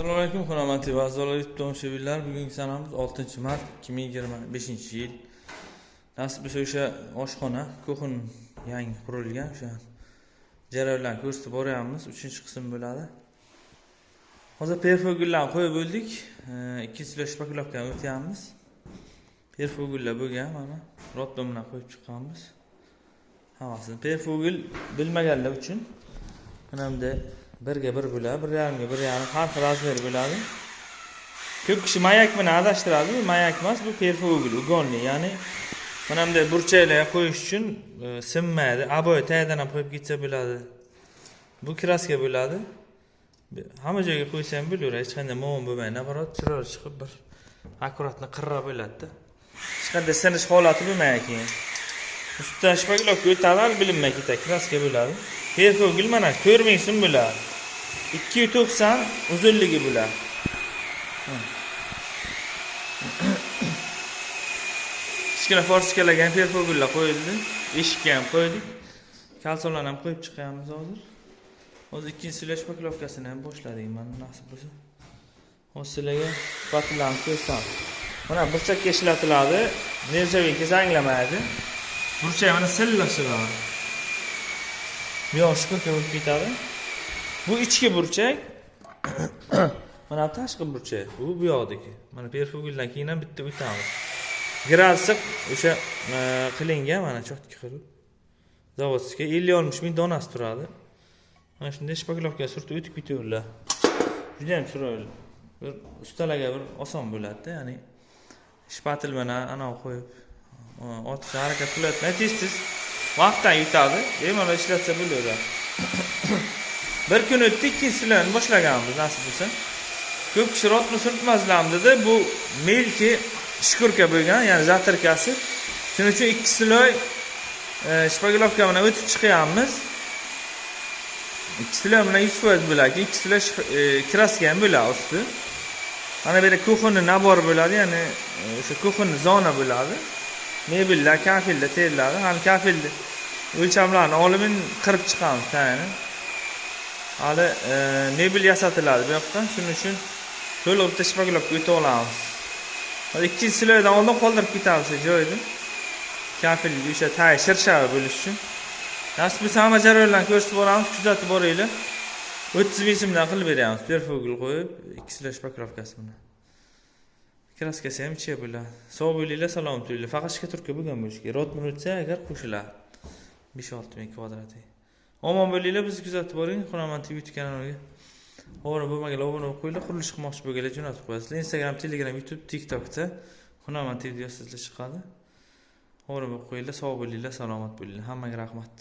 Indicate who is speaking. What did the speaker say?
Speaker 1: Assalomu alaykum, hurmatli vazirlar, tomoshabinlar. Bugungi sanamiz 6-mart 2025-yil. Nasib bo'lsa o'sha oshxona, ko'xin yangi qurilgan, o'sha jarayonlarni ko'rsatib boryapmiz. 3-qism bo'ladi. Hozir perfogullarni qo'yib bo'ldik. Ikkinchi shpakulovkani o'tyapmiz. Perfogullar bo'lgan, mana rotdan bilan qo'yib chiqqanmiz. Hammasini perfogul bilmaganlar uchun mana bunda 1 ga 1 bo'ladi, 1,5 ga 1,5 har xil razmer bo'ladi. Ko'p kishi mayak bilan adashtiradi. Bu mayak emas, bu perfogul, ugonli, ya'ni mana bunday burchaklarga qo'yish uchun sinmaydi. Aboy tagidan ham qo'yib ketsa bo'ladi. Bu kraska bo'ladi. Hamma joyga qo'ysa ham bo'laveradi, hech qanday muammo bo'lmaydi. Nabarat chiroyli chiqib bir akkuratni qirra bo'ladi-da. Hech qanday sinish holati bo'lmaydi keyin. Ustidan shpakulovka o'tadi, bilinmay ketadi, kraska bo'ladi. Perfogul mana 4000 so'm bo'ladi. 290 uzunligi bo'ladi. Kichkina forchkalarga ham perfogullar qo'yildi. Eshikka ham qo'ydik. Kalsonlarni ham qo'yib chiqamiz hozir. Hozir ikkinchi shpakulovkasini ham boshladik, mana nasib bo'lsa. Hozir sizlarga patlarni ko'rsataman. Mana burchakka ishlatiladi. Nerjavin anglamaydi. Burchak mana sillashadi. Bu yoq shpakulovka bo'lib ketadi. Bu ichki burchak. Mana tashqi burchak. Bu yoqdagi. Mana perfoguldan keyin ham bitta o'tamiz. Grasiq o'sha qilingan, mana cho'tka qilib. Zavodskiy 50-60 ming donasi turadi. Mana shunday shpakulovka surtib o'tib ketaverlar. Juda ham chiroyli. Bir ustalarga bir oson bo'ladi-da, ya'ni shpatil bilan anav qo'yib ortiqcha harakat qilayotmay tez-tez vaqtdan yutadi. Bemalol ishlatsa bo'laveradi. Bir kun o'tdi, ikkinchisilarni boshlaganmiz nasib bo'lsa. Ko'p kishi rotni surtmaslam dedi. Bu melki shkurka bo'lgan, ya'ni zatirkasi. Shuning uchun ikkisiloy shpakulovka bilan o'tib chiqyapmiz. Ikkisilar bilan 100% bo'ladi. Ikkisilar kraska ham bo'ladi usti. Mana bu yerda ko'xinni nabor bo'ladi, ya'ni o'sha ko'xinni zona bo'ladi. Mebellar, kafillar teriladi. Hali kafilni o'lchamlarini olib qirib chiqamiz tayini. Hali mebel yasatiladi bu yoqdan. Shuning uchun to'liq bitta shpakulovka o'tib olamiz. Hozir ikkinchi siloydan oldin qoldirib ketamiz joyida. Kafilni o'sha tay shirshava bo'lish uchun. Nasib bo'lsa hamma jarayonlarni ko'rsatib boramiz, kuzatib boringlar. 30 ming so'mdan qilib beramiz. Perfogul qo'yib, ikkisilar shpakulovkasi bilan. Kraskasi ham ichiga bo'ladi. Sog' bo'linglar, salomat bo'linglar. Faqat shkaturka bo'lgan bo'lishi kerak. Rotni o'tsa agar qo'shiladi. 5-6 ming kvadrat. Omon bo'linglar, bizni kuzatib boring. Xunoman TV YouTube kanaliga obuna bo'lmaganlar obuna bo'lib qo'yinglar. Qurilish qilmoqchi bo'lganlar jo'natib qo'yasizlar. Instagram, Telegram, YouTube, TikTokda Xunoman TV yozsangizlar chiqadi. Obuna bo'lib qo'yinglar, sog' bo'linglar, salomat bo'linglar. Hammaga rahmat.